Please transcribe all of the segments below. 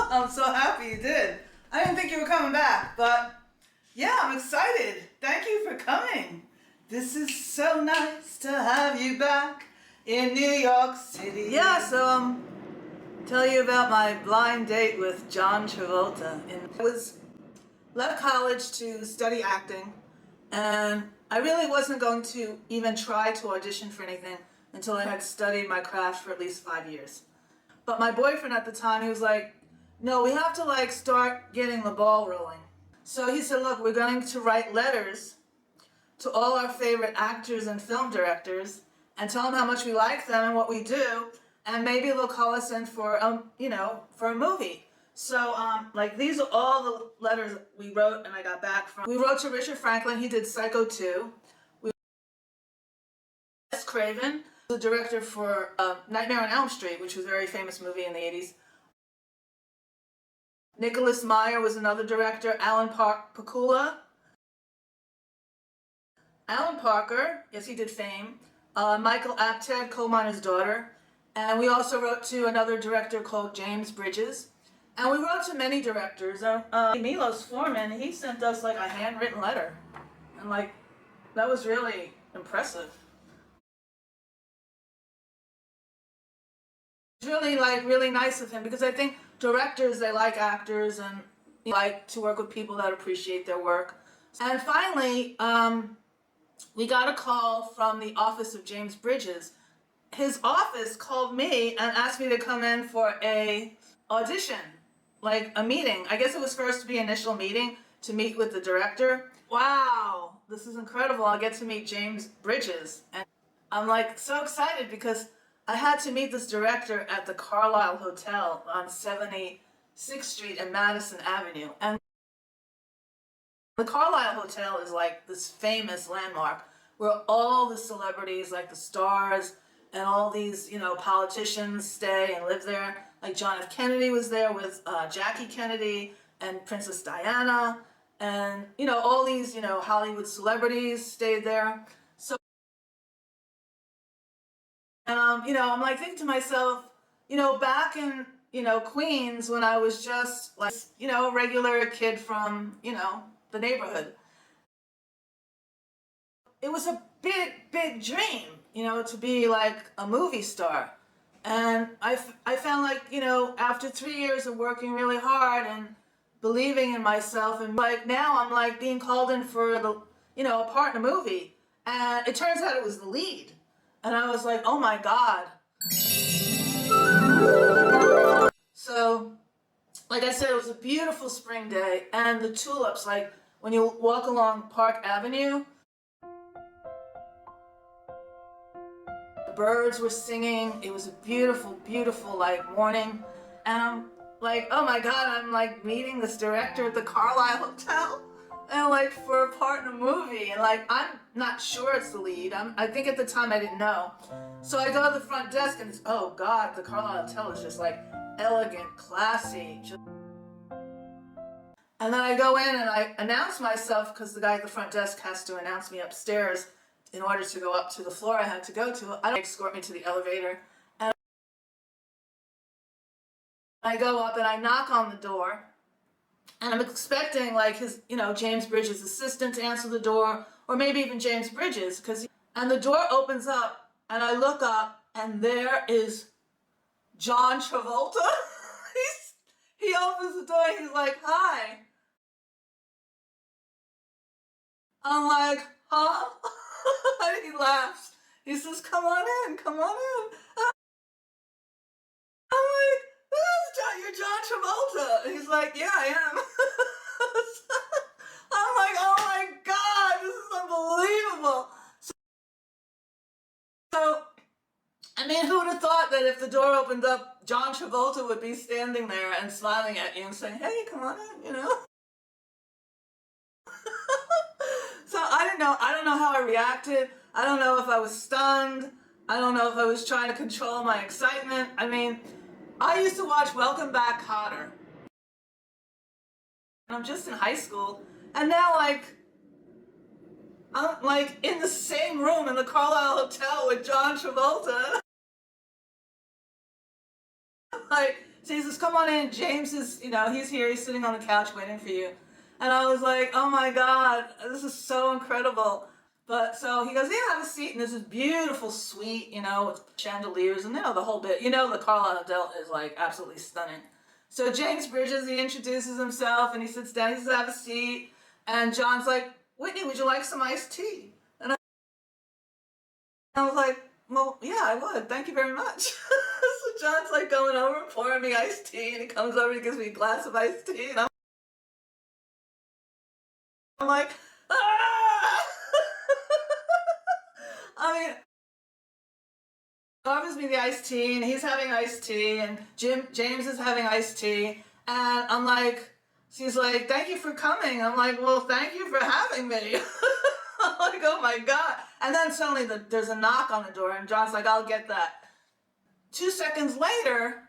I'm so happy you did. I didn't think you were coming back, but yeah, I'm excited. Thank you for coming. This is so nice to have you back in New York City. Yeah, so tell you about my blind date with John Travolta. I was left college to study acting, and I really wasn't going to even try to audition for anything until I had studied my craft for at least 5 years. But my boyfriend at the time, he was like, no, we have to start getting the ball rolling. So he said, look, we're going to write letters to all our favorite actors and film directors and tell them how much we like them and what we do, and maybe they'll call us in for, for a movie. So, these are all the letters we wrote and I got back from. We wrote to Richard Franklin. He did Psycho 2. We Wes Craven, the director for Nightmare on Elm Street, which was a very famous movie in the 80s. Nicholas Meyer was another director. Alan Pakula. Alan Parker, yes, he did Fame. Michael Apted, coal miner's daughter. And we also wrote to another director called James Bridges. And we wrote to many directors. Milos Forman, he sent us a handwritten letter. And that was really impressive. It's really really nice of him, because I think directors, they like actors and like to work with people that appreciate their work. And finally, we got a call from the office of James Bridges. His office called me and asked me to come in for a audition, a meeting. I guess it was first to be initial meeting to meet with the director. Wow, this is incredible. I'll get to meet James Bridges. And I'm so excited because I had to meet this director at the Carlisle Hotel on 76th Street and Madison Avenue. And the Carlisle Hotel is this famous landmark where all the celebrities, the stars, and all these, politicians stay and live there. John F. Kennedy was there with Jackie Kennedy and Princess Diana, and, all these, Hollywood celebrities stayed there. So, and, I'm thinking to myself, back in, Queens, when I was just a regular kid from, the neighborhood. It was a big, big dream, to be a movie star. And I found after 3 years of working really hard and believing in myself, and now I'm being called in for a part in a movie. And it turns out it was the lead. And I was like, oh my God. So, like I said, it was a beautiful spring day, and the tulips, when you walk along Park Avenue, the birds were singing. It was a beautiful, beautiful, morning. And I'm oh my God, I'm meeting this director at the Carlisle Hotel, and for a part in a movie. And I'm not sure it's the lead. I think at the time I didn't know. So I go to the front desk, and oh God, the Carlisle Hotel is just elegant, classy. And then I go in and I announce myself, because the guy at the front desk has to announce me upstairs in order to go up to the floor I had to go to. I don't escort me to the elevator. And I go up and I knock on the door, and I'm expecting his, James Bridges' assistant to answer the door, or maybe even James Bridges, and the door opens up, and I look up, and there is John Travolta. He opens the door, and he's like, hi. I'm like, huh? And he laughs. He says, come on in, come on in. I'm like, you're John Travolta. And he's like, yeah, I am. I'm like, oh my God, this is unbelievable. So, who would have thought that if the door opened up, John Travolta would be standing there and smiling at you and saying, hey, come on in, So I don't know how I reacted. I don't know if I was stunned. I don't know if I was trying to control my excitement. I used to watch Welcome Back, Kotter. And I'm just in high school. And now, I'm in the same room in the Carlisle Hotel with John Travolta. So he says, come on in. James is, he's here. He's sitting on the couch waiting for you. And I was like, oh my God, this is so incredible. But so he goes, yeah, have a seat. And there's this beautiful suite, with chandeliers and, the whole bit. The Carlisle Adult is like absolutely stunning. So James Bridges, he introduces himself and he sits down. He says, have a seat. And John's like, Whitney, would you like some iced tea? And I was like, well, yeah, I would. Thank you very much. So John's like going over and pouring me iced tea. And he comes over and he gives me a glass of iced tea. And I'm like, ah! I mean, offers me the iced tea, and he's having iced tea, and James is having iced tea, and I'm like, she's like, thank you for coming. I'm like, well, thank you for having me. I'm like, oh my God. And then suddenly there's a knock on the door, and John's like, I'll get that. 2 seconds later,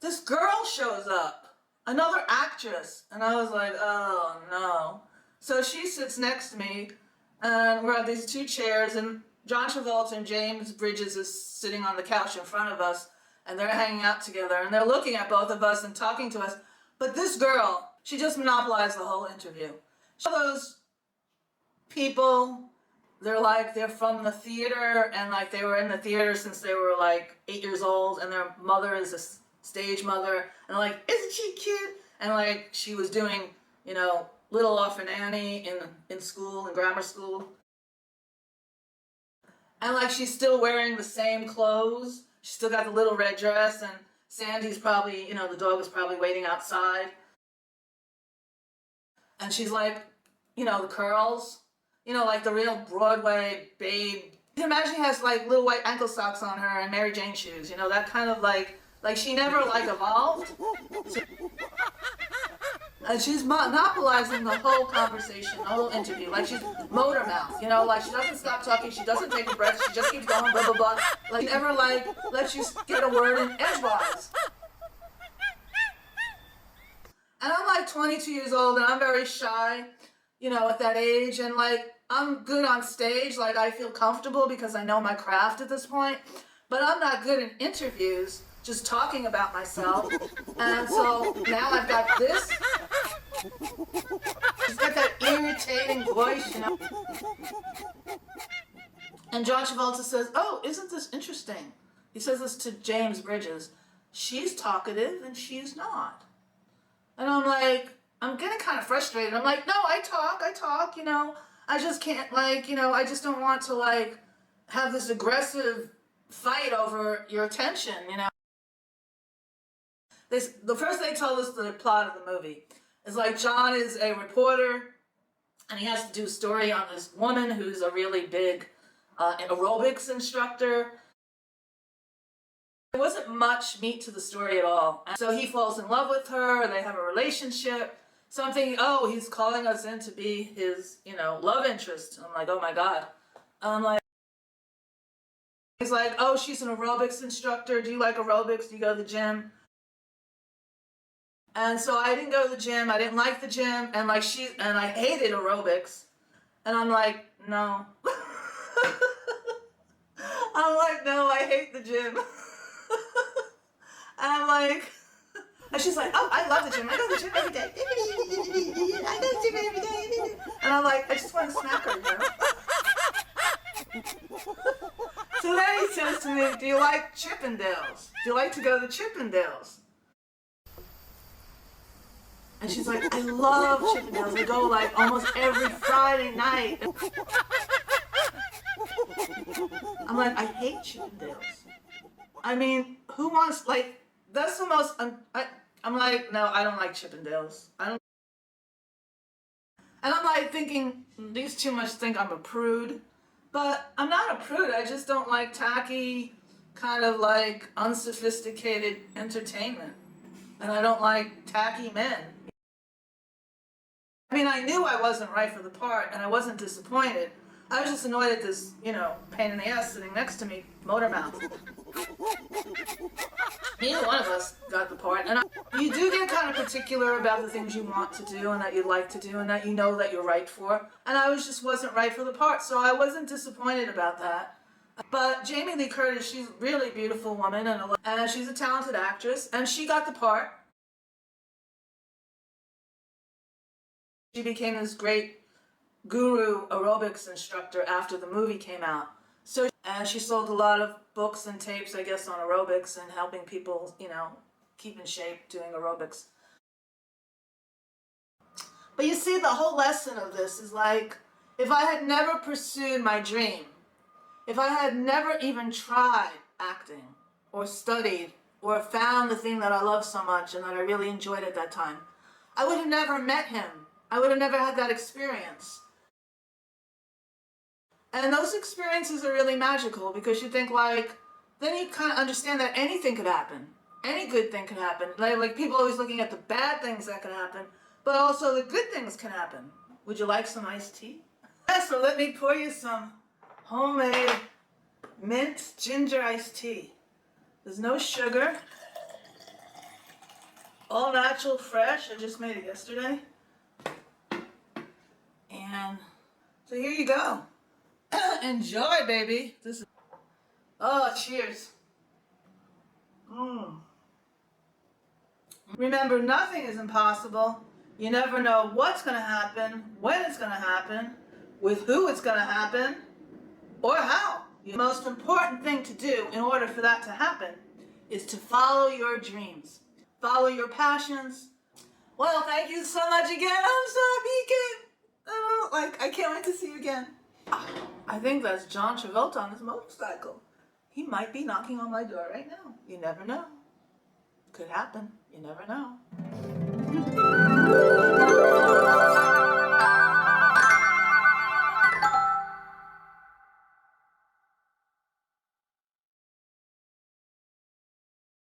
this girl shows up, another actress, and I was like, oh no. So she sits next to me, and we're at these 2 chairs, and John Travolta and James Bridges is sitting on the couch in front of us, and they're hanging out together, and they're looking at both of us and talking to us. But this girl, she just monopolized the whole interview. Those people, they're from the theater, and like they were in the theater since they were like 8 years old, and their mother is a stage mother, and like, isn't she cute? And like she was doing, Little Orphan Annie in school, in grammar school. And like she's still wearing the same clothes. She's still got the little red dress, and Sandy's probably, the dog is probably waiting outside. And she's like, the curls, like the real Broadway babe. You can imagine she has like little white ankle socks on her and Mary Jane shoes, that kind of like she never like evolved. And she's monopolizing the whole conversation, the whole interview. Like she's motor mouth, like she doesn't stop talking, she doesn't take a breath, she just keeps going, blah, blah, blah. Like never lets you get a word in edgewise. And I'm like 22 years old and I'm very shy, at that age. And like, I'm good on stage, like I feel comfortable because I know my craft at this point. But I'm not good in interviews, just talking about myself. And so now I've got this. She's got that irritating voice, And John Travolta says, oh, isn't this interesting? He says this to James Bridges. She's talkative and she's not. And I'm like, I'm getting kind of frustrated. I'm like, no, I talk, I just can't, I just don't want to, have this aggressive fight over your attention, The first they told us the plot of the movie is like John is a reporter and he has to do a story on this woman who's a really big aerobics instructor. There wasn't much meat to the story at all. And so he falls in love with her, they have a relationship. So I'm thinking, oh, he's calling us in to be his, love interest. I'm like, oh my God. I'm like, he's like, oh, she's an aerobics instructor. Do you like aerobics? Do you go to the gym? And so I didn't go to the gym. I didn't like the gym. And I hated aerobics. And I'm like, no. I'm like, no, I hate the gym. And I'm like, and she's like, oh, I love the gym. I go to the gym every day. I go to the gym every day. And I'm like, I just want to smack her, So then he says to me, do you like Chippendales? Do you like to go to Chippendales? And she's like, I love Chippendales. I go almost every Friday night. I'm like, I hate Chippendales. I mean, who wants, that's the most, I'm like, no, I don't like Chippendales. And I'm thinking, these two must think I'm a prude. But I'm not a prude, I just don't like tacky, kind of unsophisticated entertainment. And I don't like tacky men. I mean, I knew I wasn't right for the part, and I wasn't disappointed. I was just annoyed at this, pain in the ass sitting next to me, motor mouth. Neither one of us got the part, and you do get kind of particular about the things you want to do and that you like to do and that you know that you're right for. And I just wasn't right for the part, so I wasn't disappointed about that. But Jamie Lee Curtis, she's a really beautiful woman, and she's a talented actress, and she got the part. She became this great guru aerobics instructor after the movie came out. And she sold a lot of books and tapes, I guess, on aerobics and helping people, keep in shape doing aerobics. But you see, the whole lesson of this is like, if I had never pursued my dream, if I had never even tried acting or studied or found the thing that I love so much and that I really enjoyed at that time, I would have never met him. I would have never had that experience. And those experiences are really magical because you think then you kind of understand that anything could happen. Any good thing could happen. Like people always looking at the bad things that could happen, but also the good things can happen. Would you like some iced tea? So let me pour you some homemade mint ginger iced tea. There's no sugar. All natural, fresh. I just made it yesterday. And so here you go. Enjoy, baby. Oh, cheers. Remember, nothing is impossible. You never know what's going to happen, when it's going to happen, with who it's going to happen, or how. The most important thing to do in order for that to happen is to follow your dreams. Follow your passions. Well, thank you so much again. I'm so happy. I can't wait to see you again. I think that's John Travolta on his motorcycle. He might be knocking on my door right now. You never know. Could happen. You never know.